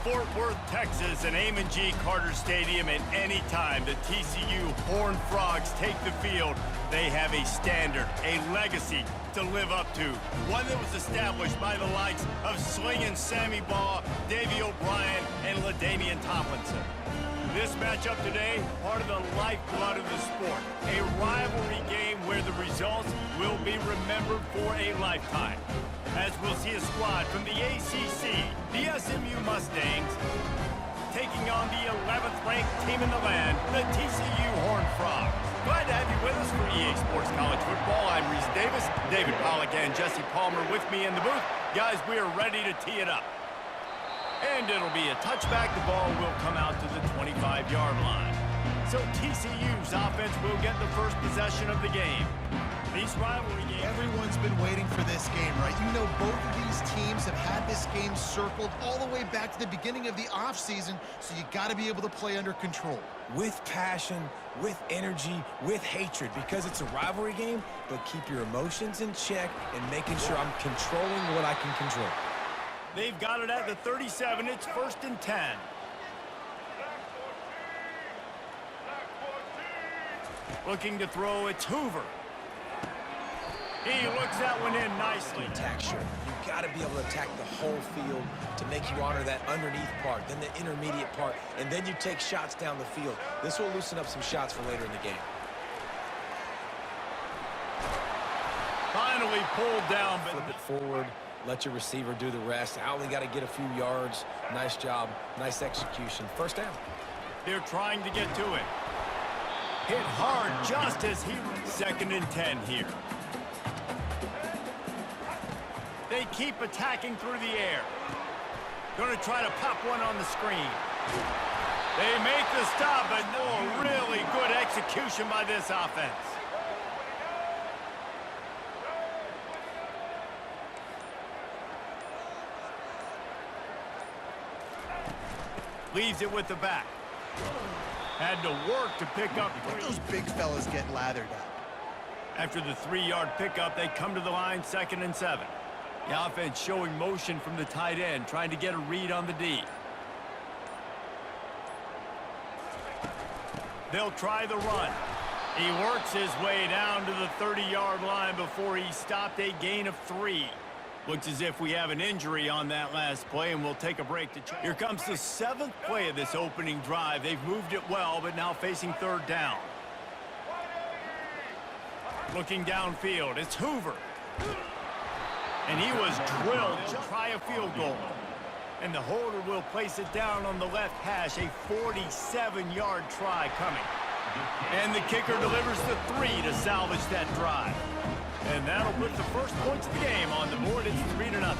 Fort Worth, Texas, and Amon G. Carter Stadium, and anytime the TCU Horned Frogs take the field, they have a standard, a legacy to live up to. One that was established by the likes of Slingin' Sammy Baugh, Davey O'Brien, and LaDainian Tomlinson. This matchup today, part of the lifeblood of the sport. A rivalry game where the results will be remembered for a lifetime. As we'll see a squad from the ACC, the SMU Mustangs, taking on the 11th ranked team in the land, the TCU Horned Frogs. Glad to have you with us for EA Sports College Football. I'm Reese Davis, David Pollack and Jesse Palmer with me in the booth. Guys, we are ready to tee it up. And it'll be a touchback. The ball will come out to the 25-yard line. So TCU's offense will get the first possession of the game. These rivalry games. Everyone's been waiting for this game, right? You know, both of these teams have had this game circled all the way back to the beginning of the offseason, so you got to be able to play under control. With passion, with energy, with hatred, because it's a rivalry game, but keep your emotions in check and making sure I'm controlling what I can control. They've got it at the 37. It's 1st and 10. Looking to throw, it's Hoover. He looks that one in nicely. Attack short. You've got to be able to attack the whole field to make you honor that underneath part, then the intermediate part, and then you take shots down the field. This will loosen up some shots for later in the game. Finally pulled down. Flip it forward. Let your receiver do the rest. I only got to get a few yards. Nice job. Nice execution. First down. They're trying to get to it. Hit hard just as he... 2nd and 10 here. They keep attacking through the air. Going to try to pop one on the screen. They make the stop, but no, really good execution by this offense. Leaves it with the back. Had to work to pick up 3. Those big fellas get lathered up. After the 3-yard pickup, they come to the line, 2nd and 7. The offense showing motion from the tight end, trying to get a read on the D. They'll try the run. He works his way down to the 30-yard line before he stopped, a gain of 3. Looks as if we have an injury on that last play, and we'll take a break to check. Here comes the 7th play of this opening drive. They've moved it well, but now facing 3rd down. Looking downfield, it's Hoover. And he was drilled to try a field goal. And the holder will place it down on the left hash, a 47-yard try coming. And the kicker delivers the 3 to salvage that drive. And that'll put the first points of the game on the board. It's 3-0.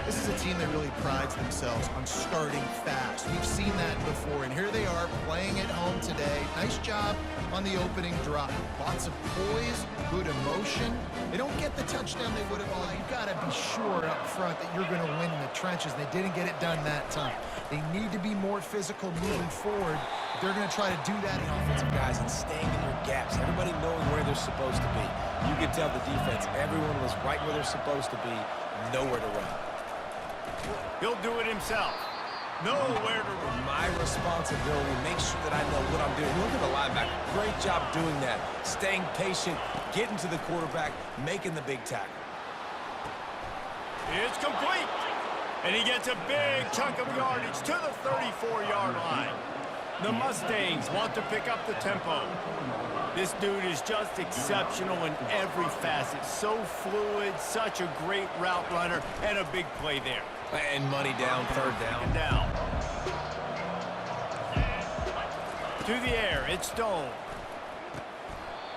This is a team that really prides themselves on starting fast. We've seen that before, and here they are playing at home today. Nice job on the opening drive. Lots of poise, good emotion. They don't get the touchdown they would have. Well, you've got to be sure up front that you're going to win in the trenches. They didn't get it done that time. They need to be more physical moving forward. They're going to try to do that in offensive guys and staying in their gaps. Everybody knowing where they're supposed to be. You could tell the defense, everyone was right where they're supposed to be, nowhere to run. He'll do it himself. Nowhere to run. My responsibility, make sure that I know what I'm doing. Look at the linebacker. Great job doing that. Staying patient, getting to the quarterback, making the big tackle. It's complete. And he gets a big chunk of yardage to the 34-yard line. The Mustangs want to pick up the tempo. This dude is just exceptional in every facet. So fluid, such a great route runner, and a big play there. And money down, 3rd down. To the air, it's Stone.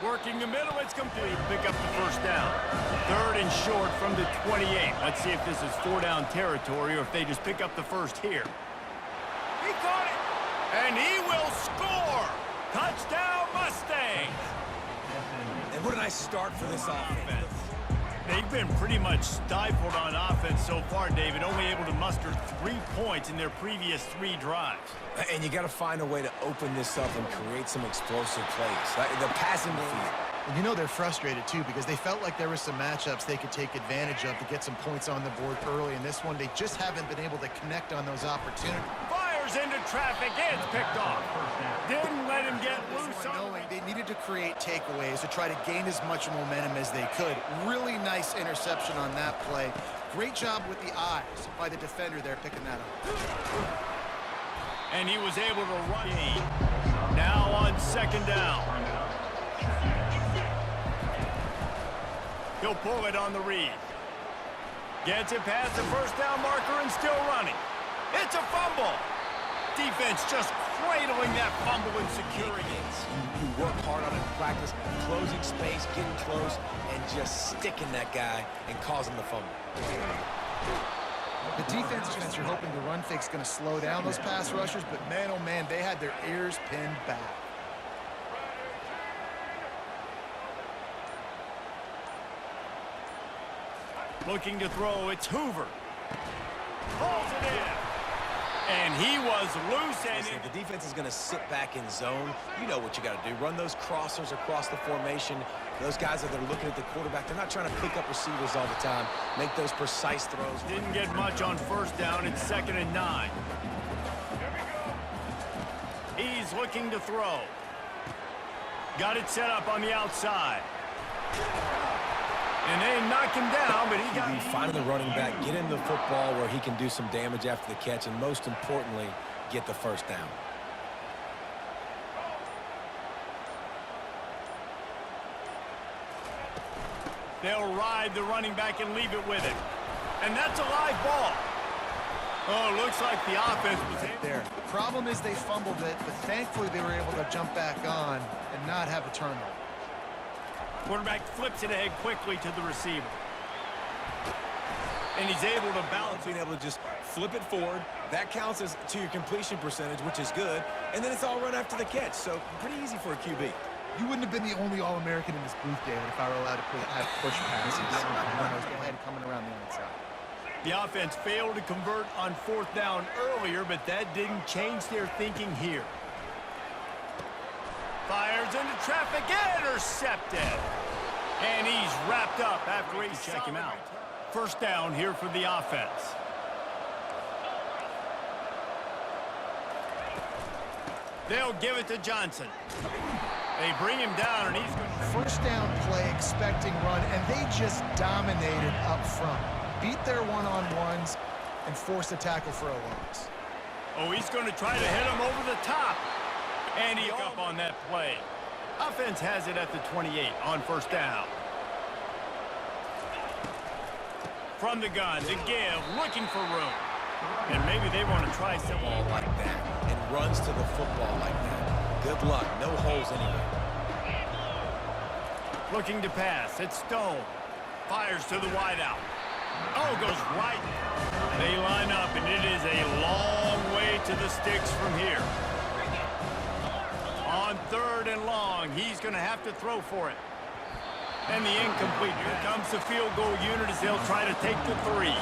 Working the middle, it's complete. Pick up the 1st down. 3rd and short from the 28. Let's see if this is 4-down territory or if they just pick up the 1st here. He caught it! And he will score! Touchdown, Mustangs! And what a nice start for this offense. They've been pretty much stifled on offense so far, David, only able to muster 3 points in their previous 3 drives. And you got to find a way to open this up and create some explosive plays. The passing field. And you know they're frustrated, too, because they felt like there were some matchups they could take advantage of to get some points on the board early. In this one, they just haven't been able to connect on those opportunities. Fires into traffic. It's picked off. Didn't let him get loose. Knowing they needed to create takeaways to try to gain as much momentum as they could. Really nice interception on that play. Great job with the eyes by the defender there picking that up. And he was able to run. Now on second down. He'll pull it on the read. Gets it past the first down marker and still running. It's a fumble. Defense just cradling that fumble and securing it. You work hard on it in practice, closing space, getting close, and just sticking that guy and causing the fumble. The defense, you're hoping the run fake's going to slow down those pass rushers, but man, oh man, they had their ears pinned back. Looking to throw, it's Hoover. Pulls it in. And he was loose. And if the defense is going to sit back in zone, you know what you got to do. Run those crossers across the formation. Those guys that are looking at the quarterback, they're not trying to pick up receivers all the time. Make those precise throws. Didn't get much on first down. It's 2nd and 9. He's looking to throw. Got it set up on the outside. And they knock him down, but he got... Finding the running back, get him the football where he can do some damage after the catch, and most importantly, get the first down. They'll ride the running back and leave it with him. And that's a live ball. Oh, looks like the offense was there. The problem is they fumbled it, but thankfully they were able to jump back on and not have a turnover. Quarterback flips it ahead quickly to the receiver. And he's able to balance. Being able to just flip it forward. That counts as to your completion percentage, which is good. And then it's all run after the catch. So pretty easy for a QB. You wouldn't have been the only All-American in this booth, David, if I were allowed to have push passes. Go ahead coming around the outside. The offense failed to convert on 4th down earlier, but that didn't change their thinking here. Fires into traffic, intercepted. And he's wrapped up after he check him out. First down here for the offense. They'll give it to Johnson. They bring him down, and he's going to... First down play, expecting run, and they just dominated up front. Beat their one-on-ones and forced a tackle for a loss. Oh, he's going to try to hit him over the top. And he up on that play. Offense has it at the 28 on first down. From the gun, to give, looking for room. And maybe they want to try something like that and runs to the football like that. Good luck. No holes anywhere. Looking to pass. It's Stone. Fires to the wideout. Oh, goes right. They line up, and it is a long way to the sticks from here. On 3rd and long, he's going to have to throw for it. And the incomplete. Here comes the field goal unit as they'll try to take the 3.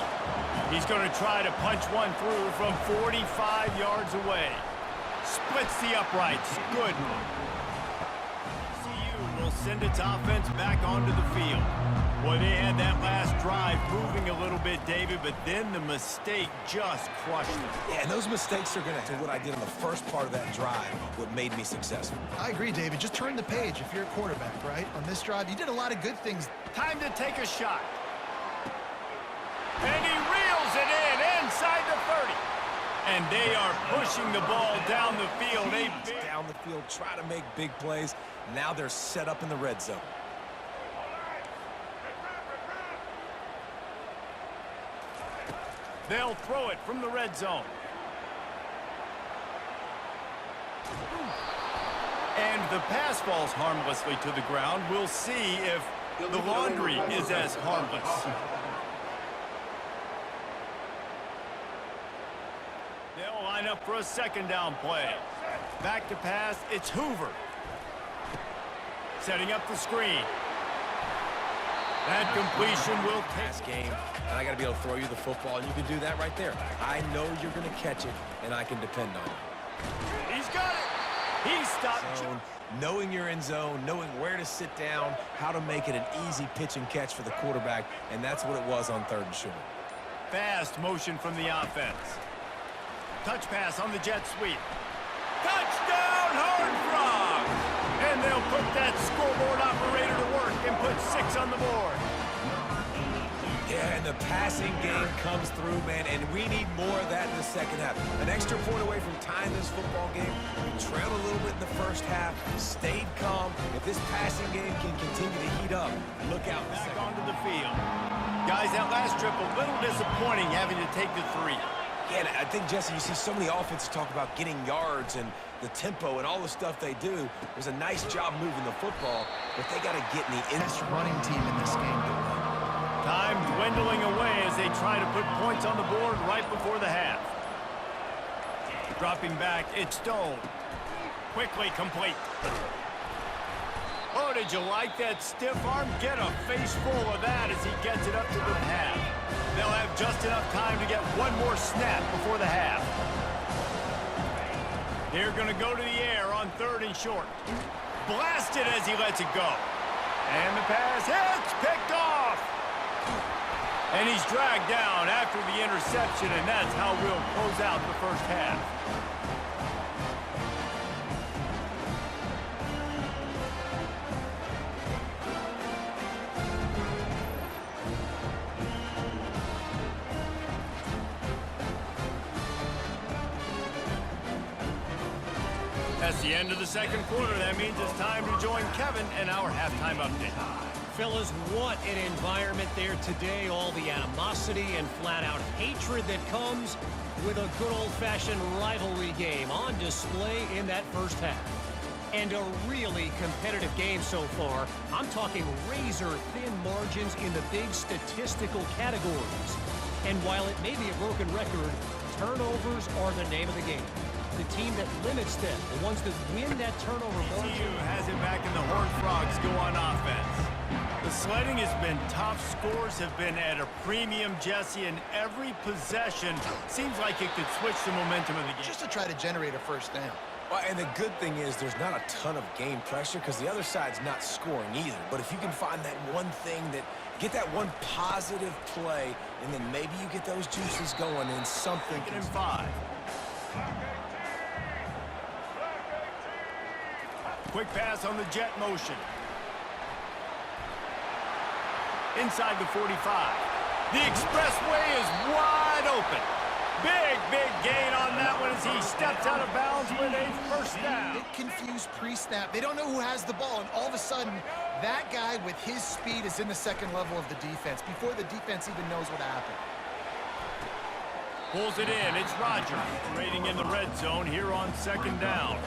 He's going to try to punch one through from 45 yards away. Splits the uprights. Good. TCU will send its offense back onto the field. Boy, they had that last drive moving a little bit, David, but then the mistake just crushed them. Yeah, and those mistakes are going to do what I did in the first part of that drive, what made me successful. I agree, David. Just turn the page if you're a quarterback, right? On this drive, you did a lot of good things. Time to take a shot. And he reels it in inside the 30. And they are pushing the ball down the field. Down the field, try to make big plays. Now they're set up in the red zone. They'll throw it from the red zone. And the pass falls harmlessly to the ground. We'll see if the laundry is as harmless. They'll line up for a 2nd down play. Back to pass, it's Hoover. Setting up the screen. That completion will pass game, and I got to be able to throw you the football, and you can do that right there. I know you're going to catch it, and I can depend on it. He's got it. He stopped. knowing you're in zone, knowing where to sit down, how to make it an easy pitch and catch for the quarterback, and that's what it was on 3rd and short. Fast motion from the offense. Touch pass on the jet sweep. Touchdown, Horned Frogs! And they'll put that scoreboard operator to work and put 6 on the board. Yeah, and the passing game comes through, man, and we need more of that in the second half. An extra point away from tying this football game. We trailed a little bit in the first half, stayed calm. If this passing game can continue to heat up, look out. Back onto the field. Guys, that last trip, a little disappointing having to take the 3. Yeah, and I think, Jesse, you see so many offenses talk about getting yards and the tempo and all the stuff they do. There's a nice job moving the football, but they got to get in the Best running team in this game. Time dwindling away as they try to put points on the board right before the half. Dropping back, it's Stone. Quickly complete. Oh, did you like that stiff arm? Get a face full of that as he gets it up to the half. They'll have just enough time to get one more snap before the half. They're going to go to the air on 3rd and short. Blasted as he lets it go. And the pass hits, picked off. And he's dragged down after the interception, and that's how we'll close out the first half. That's the end of the second quarter. That means it's time to join Kevin in our halftime update. Fellas, what an environment there today. All the animosity and flat-out hatred that comes with a good old-fashioned rivalry game on display in that first half. And a really competitive game so far. I'm talking razor-thin margins in the big statistical categories. And while it may be a broken record, turnovers are the name of the game. The team that limits them, the ones that win that turnover margin. TCU has it back, and the Horned Frogs go on offense. The sledding has been tough. Scores have been at a premium, Jesse, and every possession seems like it could switch the momentum of the game. Just to try to generate a first down. Well, and the good thing is there's not a ton of game pressure because the other side's not scoring either. But if you can find that one thing that, get that one positive play, and then maybe you get those juices going and something. 2nd and 5. Quick pass on the jet motion. Inside the 45. The expressway is wide open. Big gain on that one as he steps out of bounds with a first down. Bit confused pre-snap. They don't know who has the ball, and all of a sudden, that guy with his speed is in the second level of the defense before the defense even knows what happened. Pulls it in. It's Rogers operating in the red zone here on 2nd down.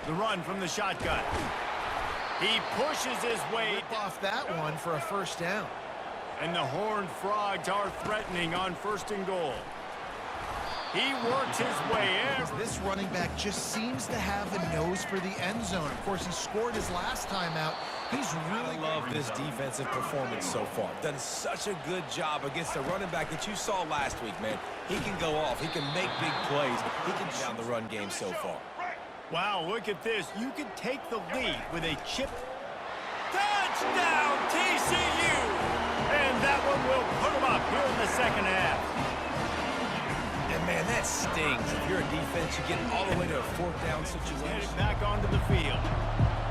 The run from the shotgun. He pushes his way Rip off that one for a first down. And the Horned Frogs are threatening on 1st and goal. He works his way in. This running back just seems to have a nose for the end zone. Of course, he scored his last time out. He's really love this defensive performance so far. Done such a good job against the running back that you saw last week, man. He can go off. He can make big plays. He can down the run game so far. Wow, look at this. You could take the lead with a chip. Touchdown, TCU! And that one will put them up here in the second half. And, man, that stings. If you're a defense, you get all the way to a 4th down situation. Headed back onto the field.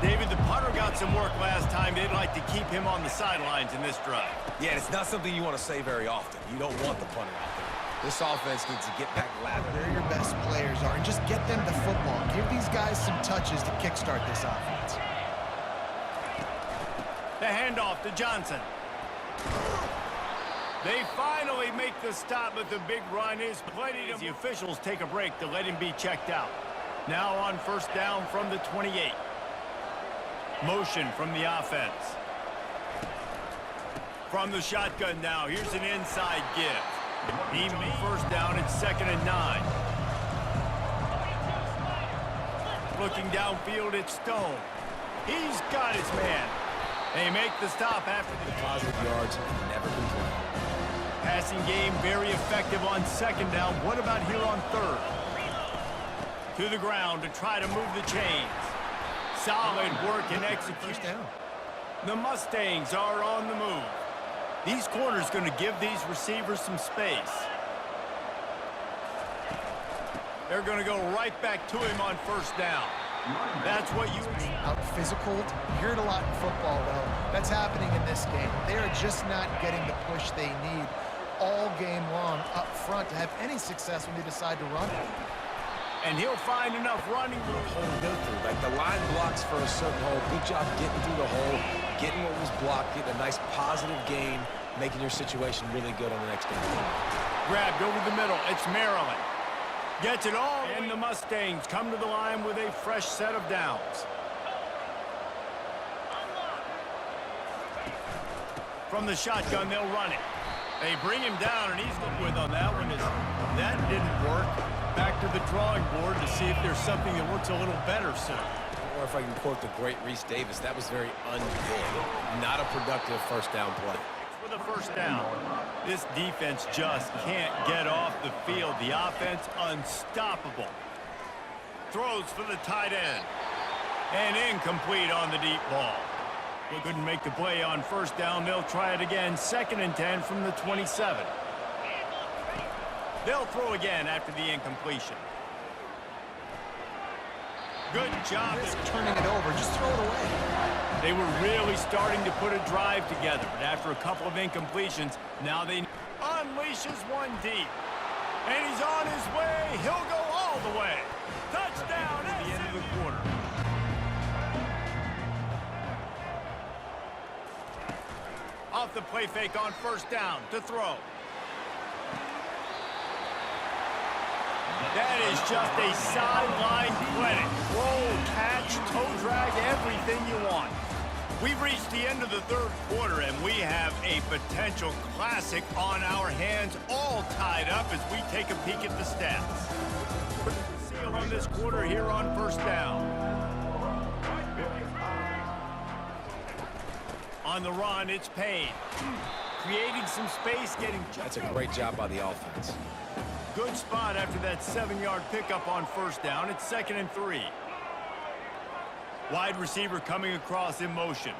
David, the punter got some work last time. They'd like to keep him on the sidelines in this drive. Yeah, it's not something you want to say very often. You don't want the punter out there. This offense needs to get back lathered. where your best players are and just get them the football. Give these guys some touches to kickstart this offense. The handoff to Johnson. They finally make the stop, but the big run is plenty. The officials take a break to let him be checked out. Now on 1st down from the 28. Motion from the offense. From the shotgun now, here's an inside give. He made 1st down, it's 2nd and 9. Looking downfield, it's Stone. He's got his man. They make the stop after the positive yards and never complain. passing game very effective on second down. What about here on third? To the ground to try to move the chains. Solid work and execution. Down. The Mustangs are on the move. These corners going to give these receivers some space. They're going to go right back to him on first down. That's what you out physical. You hear it a lot in football, though. That's happening in this game. They are just not getting the push they need all game long up front to have any success when they decide to run it. And he'll find enough running room. Hole to go through. Like the line blocks for a certain hole. Good job getting through the hole, getting what was blocked, getting a nice positive gain, making your situation really good on the next down. Grabbed over the middle. It's Maryland. Gets it all, and the Mustangs come to the line with a fresh set of downs. From the shotgun, they'll run it. They bring him down, and he's good with on that one. That didn't work. Back to the drawing board to see if there's something that works a little better soon. Or if I can quote the great Reese Davis, that was very ungood. Not a productive first down play. For the first down. This defense just can't get off the field. The offense unstoppable. Throws for the tight end. And incomplete on the deep ball. We couldn't make the play on first down. They'll try it again. 2nd and 10 from the 27. They'll throw again after the incompletion. Good job. Turning it over. Just throw it away. They were really starting to put a drive together, but after a couple of incompletions, now they unleashes one deep. And he's on his way. He'll go all the way. Touchdown at the end of the quarter. Off the play fake on first down to throw. That is just a sideline credit. Roll, catch, toe drag, everything you want. We've reached the end of the third quarter, and we have a potential classic on our hands, all tied up as we take a peek at the stats. Seal on this quarter here on first down. On the run, it's Payne. Creating some space, getting... That's a great job by the offense. Good spot after that 7-yard pickup on first down. It's 2nd and 3. Wide receiver coming across in motion.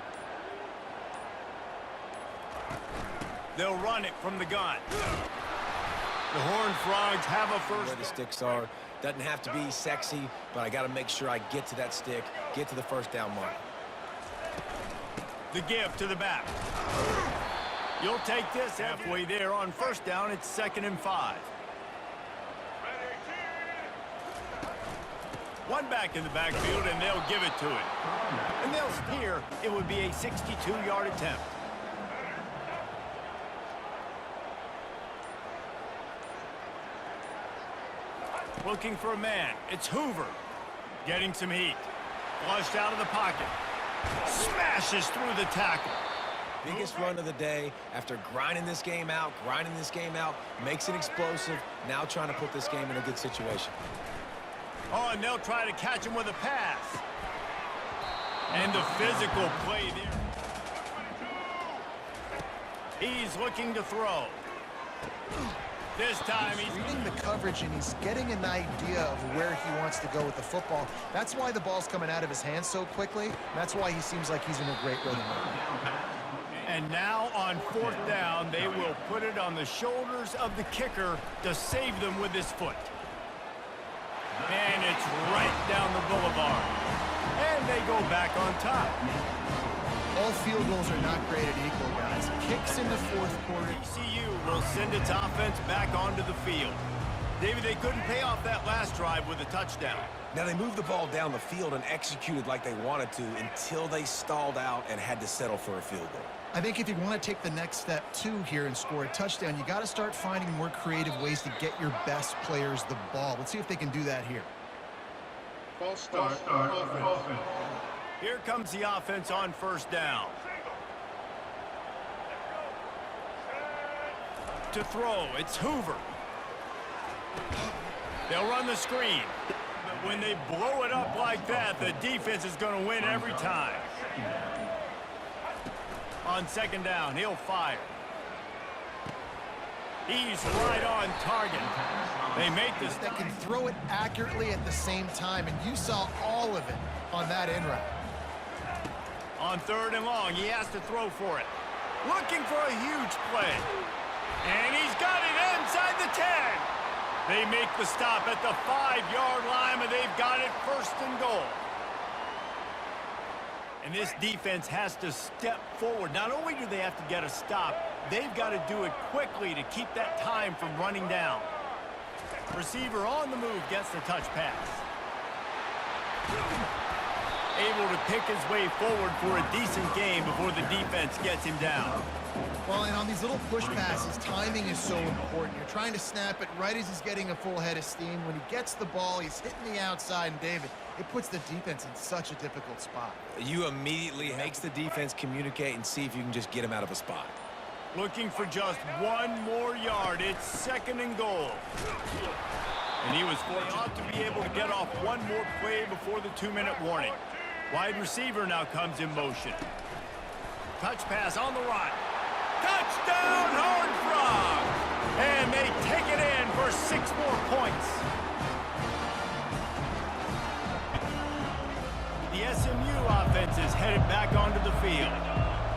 They'll run it from the gun. The Horned Frogs have a first. Where the sticks are. Doesn't have to be sexy, but I got to make sure I get to that stick, get to the first down mark. The give to the back. You'll take this halfway there on first down. It's 2nd and 5. One back in the backfield, and they'll give it to him. And they'll steer. It would be a 62-yard attempt. Looking for a man. It's Hoover. Getting some heat. Flushed out of the pocket. Smashes through the tackle. Biggest run of the day after grinding this game out, makes it explosive, now trying to put this game in a good situation. Oh, and they'll try to catch him with a pass. And the physical play there. He's looking to throw. This time he's reading the coverage, and he's getting an idea of where he wants to go with the football. That's why the ball's coming out of his hands so quickly. That's why he seems like he's in a great rhythm. And now on fourth down, they will put it on the shoulders of the kicker to save them with his foot. And it's right down the boulevard. And they go back on top. All field goals are not created equal, guys. Kicks in the fourth quarter. TCU will send its offense back onto the field. David, they couldn't pay off that last drive with a touchdown. Now they moved the ball down the field and executed like they wanted to until they stalled out and had to settle for a field goal. I think if you want to take the next step too here and score a touchdown, you got to start finding more creative ways to get your best players the ball. Let's see if they can do that here. False start offense. Here comes the offense on first down. To throw, it's Hoover. They'll run the screen. But when they blow it up like that, the defense is going to win every time. On second down, he'll fire. He's right on target. They make this. That can throw it accurately at the same time, and you saw all of it on that in route. On 3rd and long, he has to throw for it. Looking for a huge play. And he's got it inside the 10. They make the stop at the 5-yard line, and they've got it 1st and goal. And this defense has to step forward. Not only do they have to get a stop, they've got to do it quickly to keep that time from running down. Receiver on the move gets the touch pass. Able to pick his way forward for a decent game before the defense gets him down. Well, and on these little push passes, timing is so important. You're trying to snap it right as he's getting a full head of steam. When he gets the ball, he's hitting the outside, and David, it puts the defense in such a difficult spot. You immediately makes the defense communicate and see if you can just get him out of a spot. Looking for just 1 more yard. It's 2nd and goal. And he was fortunate. They ought to be able to get off 1 more play before the 2-minute warning. Wide receiver now comes in motion. Touch pass on the run. Touchdown, Horned Frogs! And they take it in for 6 more points. The SMU offense is headed back onto the field.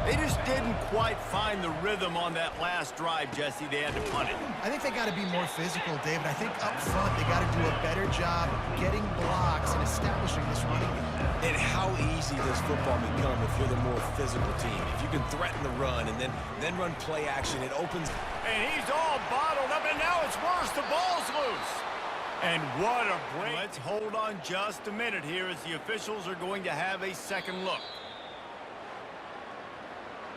They just didn't quite find the rhythm on that last drive, Jesse. They had to punt it. I think they got to be more physical, David. I think up front they got to do a better job getting blocks and establishing this running game. And how easy does football become if you're the more physical team? If you can threaten the run and then run play action, it opens. And he's all bottled up, and now it's worse. The ball's loose. And what a break. Let's hold on just a minute here as the officials are going to have a second look.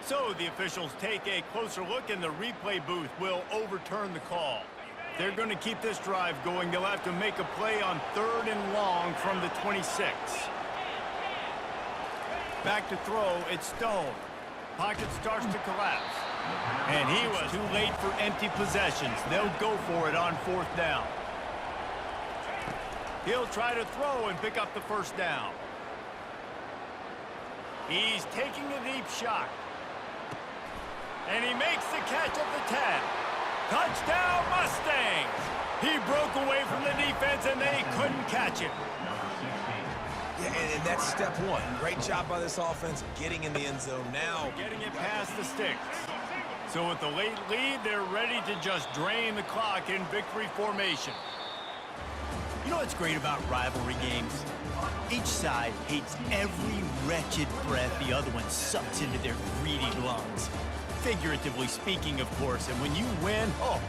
So the officials take a closer look, and the replay booth will overturn the call. They're going to keep this drive going. They'll have to make a play on 3rd and long from the 26. Back to throw, it's Stone. Pocket starts to collapse. And he was too late for empty possessions. They'll go for it on 4th down. He'll try to throw and pick up the 1st down. He's taking a deep shot. And he makes the catch at the 10. Touchdown, Mustangs! He broke away from the defense, and they couldn't catch him. Yeah, and that's step 1. Great job by this offense getting in the end zone now. Getting it past the sticks. So with the late lead, they're ready to just drain the clock in victory formation. You know what's great about rivalry games? Each side hates every wretched breath the other one sucks into their greedy lungs. Figuratively speaking, of course, and when you win, oh,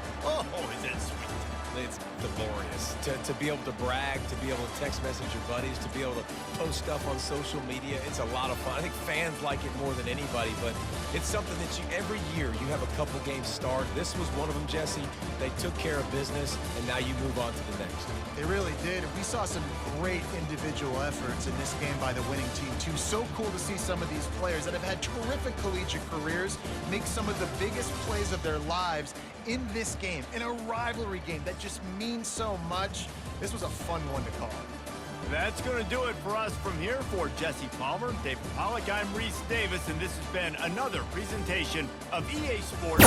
is it sweet. It's glorious to be able to brag, to be able to text message your buddies, to be able to post stuff on social media. It's a lot of fun. I think fans like it more than anybody, but it's something that every year you have a couple games start. This was one of them, Jesse. They took care of business, and now you move on to the next. They really did, and we saw some great individual efforts in this game by the winning team, too. So cool to see some of these players that have had terrific collegiate careers make some of the biggest plays of their lives in this game, in a rivalry game that just means so much. This was a fun one to call. That's going to do it for us from here. For Jesse Palmer, David Pollack, I'm Reese Davis, and this has been another presentation of EA Sports.